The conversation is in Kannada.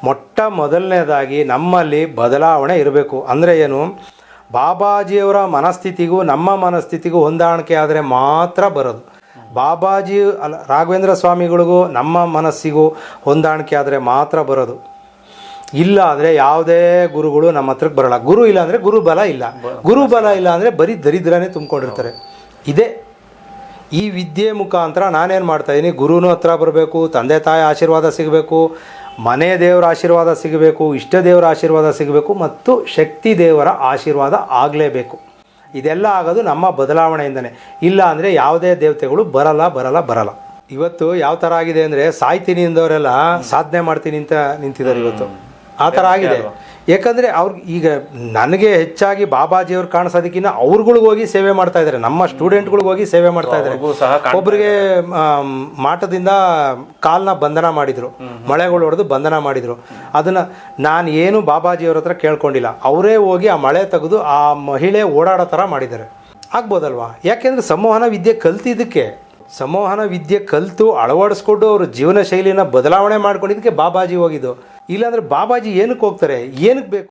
ಮೊಟ್ಟ ಮೊದಲನೇದಾಗಿ ನಮ್ಮಲ್ಲಿ ಬದಲಾವಣೆ ಇರಬೇಕು. ಅಂದರೆ ಏನು, ಬಾಬಾಜಿಯವರ ಮನಸ್ಥಿತಿಗೂ ನಮ್ಮ ಮನಸ್ಥಿತಿಗೂ ಹೊಂದಾಣಿಕೆ ಆದರೆ ಮಾತ್ರ ಬರೋದು. ಬಾಬಾಜಿ ರಾಘವೇಂದ್ರ ಸ್ವಾಮಿಗಳಿಗೂ ನಮ್ಮ ಮನಸ್ಸಿಗೂ ಹೊಂದಾಣಿಕೆ ಆದರೆ ಮಾತ್ರ ಬರೋದು. ಇಲ್ಲ ಅಂದರೆ ಯಾವುದೇ ಗುರುಗಳು ನಮ್ಮ ಹತ್ರಕ್ಕೆ ಬರೋಲ್ಲ. ಗುರು ಇಲ್ಲ ಅಂದರೆ ಗುರುಬಲ ಇಲ್ಲ, ಗುರುಬಲ ಇಲ್ಲ ಅಂದರೆ ಬರೀ ದರಿದ್ರನೇ ತುಂಬಿಕೊಂಡಿರ್ತಾರೆ. ಇದೇ ಈ ವಿದ್ಯೆ ಮುಖಾಂತರ ನಾನೇನು ಮಾಡ್ತಾಯಿದ್ದೀನಿ, ಗುರುನೂ ಹತ್ರ ಬರಬೇಕು, ತಂದೆ ತಾಯಿ ಆಶೀರ್ವಾದ ಸಿಗಬೇಕು, ಮನೆ ದೇವರ ಆಶೀರ್ವಾದ ಸಿಗಬೇಕು, ಇಷ್ಟ ದೇವರ ಆಶೀರ್ವಾದ ಸಿಗಬೇಕು, ಮತ್ತು ಶಕ್ತಿ ದೇವರ ಆಶೀರ್ವಾದ ಆಗಲೇಬೇಕು. ಇದೆಲ್ಲ ಆಗೋದು ನಮ್ಮ ಬದಲಾವಣೆಯಿಂದನೇ. ಇಲ್ಲ ಅಂದರೆ ಯಾವುದೇ ದೇವತೆಗಳು ಬರಲ್ಲ. ಇವತ್ತು ಯಾವ ಥರ ಆಗಿದೆ ಅಂದರೆ, ಸಾಯ್ತೀನಿ ಅಂದವರೆಲ್ಲ ಸಾಧನೆ ಮಾಡ್ತೀನಿ ಅಂತ ನಿಂತಿದ್ದಾರೆ ಇವತ್ತು. ಆ ಥರ ಆಗಿದೆ. ಯಾಕಂದರೆ ಅವ್ರಿಗೆ ಈಗ ನನಗೆ ಹೆಚ್ಚಾಗಿ ಬಾಬಾಜಿಯವ್ರು ಕಾಣಿಸೋದಕ್ಕಿಂತ ಅವ್ರುಗಳಿಗೆ ಹೋಗಿ ಸೇವೆ ಮಾಡ್ತಾ ಇದ್ದಾರೆ, ನಮ್ಮ ಸ್ಟೂಡೆಂಟ್ಗಳಿಗೆ ಹೋಗಿ ಸೇವೆ ಮಾಡ್ತಾ ಇದ್ದಾರೆ. ಒಬ್ಬರಿಗೆ ಮಾಟದಿಂದ ಕಾಲನ್ನ ಬಂಧನ ಮಾಡಿದರು, ಮಳೆಗಳು ಹೊಡೆದು ಬಂಧನ ಮಾಡಿದರು. ಅದನ್ನು ನಾನು ಏನು ಬಾಬಾಜಿಯವ್ರ ಹತ್ರ ಕೇಳ್ಕೊಂಡಿಲ್ಲ, ಅವರೇ ಹೋಗಿ ಆ ಮಳೆ ತೆಗೆದು ಆ ಮಹಿಳೆ ಓಡಾಡೋ ಥರ ಮಾಡಿದ್ದಾರೆ. ಆಗ್ಬೋದಲ್ವಾ? ಯಾಕೆಂದರೆ ಸಂವಹನ ವಿದ್ಯೆ ಕಲ್ತಿದ್ದಕ್ಕೆ, ಸಂವಹನ ವಿದ್ಯೆ ಕಲಿತು ಅಳವಡಿಸ್ಕೊಂಡು ಅವರು ಜೀವನ ಶೈಲಿನ ಬದಲಾವಣೆ ಮಾಡ್ಕೊಂಡಿದ್ದಕ್ಕೆ ಬಾಬಾಜಿ ಹೋಗಿದ್ದು. ಇಲ್ಲಾಂದರೆ ಬಾಬಾಜಿ ಏನಕ್ಕೆ ಹೋಗ್ತಾರೆ, ಏನಕ್ಕೆ ಬೇಕು?